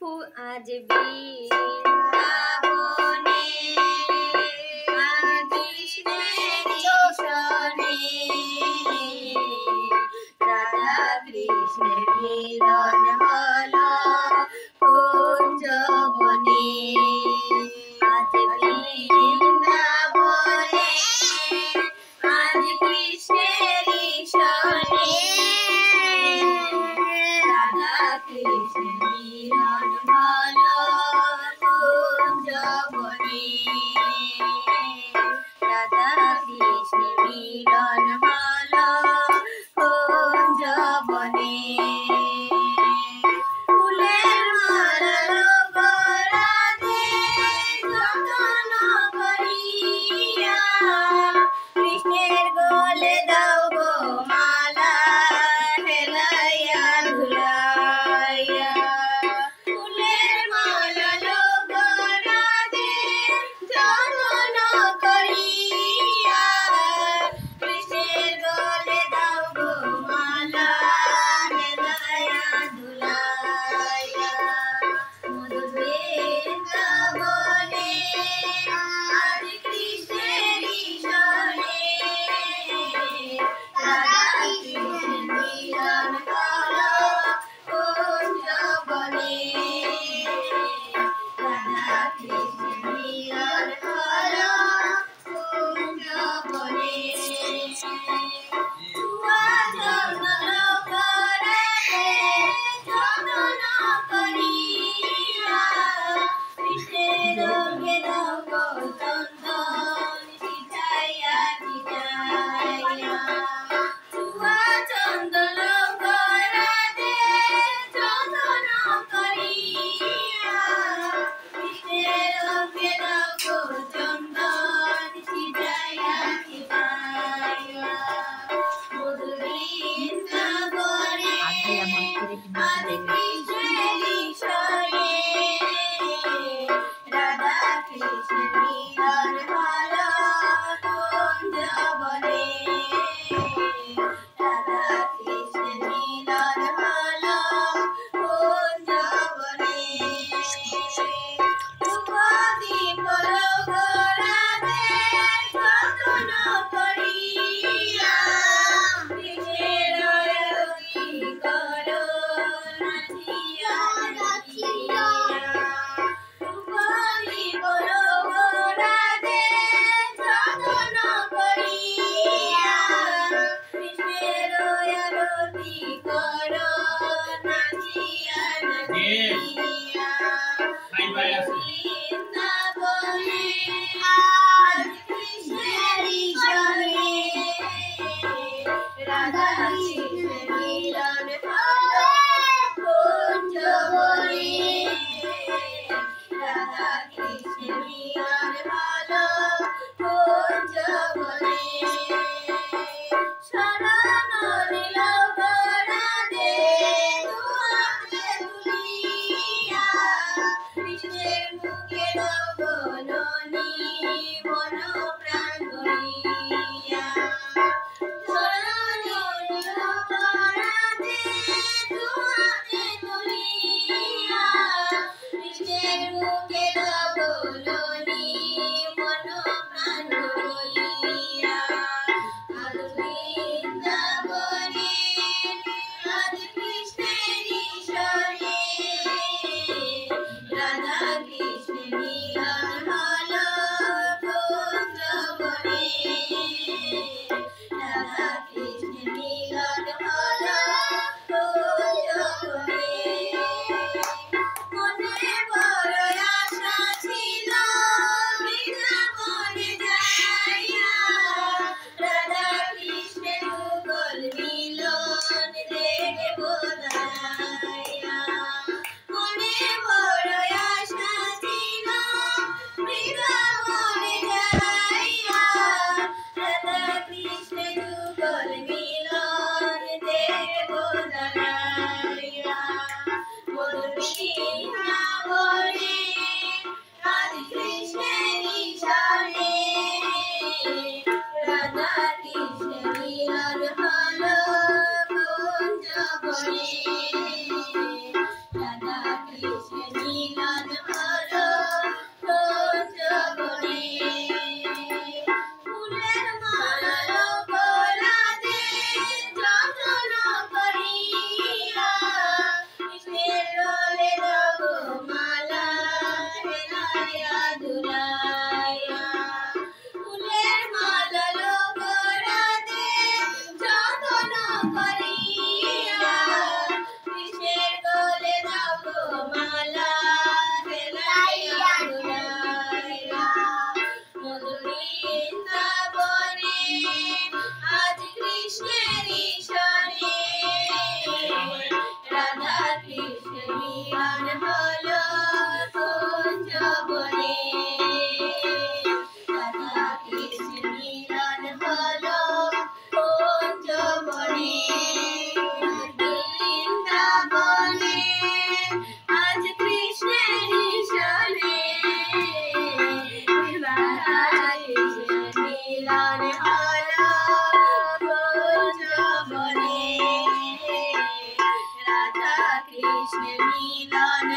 আজ বৃন্দাবনে কৃষ্ণের চরণে রাধা কৃষ্ণের মিলন হলো কুঞ্জ বনে। আজ বৃন্দাবনে আজ কৃষ্ণের শরণে রাধা কৃষ্ণের মিলন হলো কুঞ্জ বনে। রাধা কৃষ্ণের মিলন হলো কুঞ্জ বনে। ফুলের মালা রাধে যতন করিয়া কৃষ্ণের গলে দাও গো মালা হেলাইয়া ধুলাইয়া। ফুলের মালা রাধে যতন করিয়া কৃষ্ণের গলে দাও গো মালা হেলাইয়া ধুলাইয়া। মধুর বৃন্দাবনে আজ কৃষ্ণের শরণে রাধা কৃষ্ণের মিলন হলো কুঞ্জ বনে। রাধা কৃষ্ণের মিলন হলো কুঞ্জ বনে। ছুয়া চন্দন রাধে যতন করিয়া কৃষ্ণের রঙে দাও গো চন্দন ছিটাইয়া ছিটাইয়া। ছুয়া চন্দন রাধে যতন করিয়া কৃষ্ণের রঙে দাও গো চন্দন ছিটাইয়া ছিটাইয়া। মধুর বৃন্দাবনে আজ কৃষ্ণের শরণে রাধা কৃষ্ণের মিলন হলো কুঞ্জ বনে। রাধা কৃষ্ণের মিলন হলো কুঞ্জ বনে। ধ্রুপদীপ রাধে যতন করিয়া কৃষ্ণের আরতি করো নাচিয়া নাচিয়া। ধ্রুপদীপ রাধে যতন করিয়া কৃষ্ণের আরতি করো নাচিয়া নাচিয়া। বৃন্দাবনে আজ কৃষ্ণের শরণে রাধা কৃষ্ণের মিলন হলো কুঞ্জ বনে। রাধা কৃষ্ণের মিলন হলো কুঞ্জ বনে। শরণ নিল রাধে দুহাতে তুলিয়া কৃষ্ণের মুখে দাও গো ননি মন প্রাণ ভরিয়া। শরণ নিল রাধে দুহাতে তুলিয়া কৃষ্ণের মুখে দাও গো ননি মন প্রাণ ভরিয়া। আজ বৃন্দাবনে আজ কৃষ্ণের শরণে রাধা কৃষ্ণের মিলন হলো কুঞ্জ বনে। রাধা কৃষ্ণের মিলন হলো কুঞ্জ বনে। মনে বড় আশা ছিল বৃন্দাবনে যাইয়া রাধা কৃষ্ণের যুগল মিলন দেখব দাঁড়াইয়া। মনে বড় আশা ছিল বৃন্দাবনে যাইয়া রাধা কৃষ্ণের যুগল মিলন দেখব দাঁড়াইয়া। মধুর বৃন্দাবনে আজ কৃষ্ণের শরণে রাধা কৃষ্ণের মিলন হলো কুঞ্জ বনে। রাধা কৃষ্ণ হলো কুঞ্জ বনে রাধা কৃষ্ণ মিলন হলো কুঞ্জ বনে বৃন্দাবনে আজ কৃষ্ণের সনে রাধা কৃষ্ণ মিলন হলো কুঞ্জ বনে রাধা কৃষ্ণ মিলন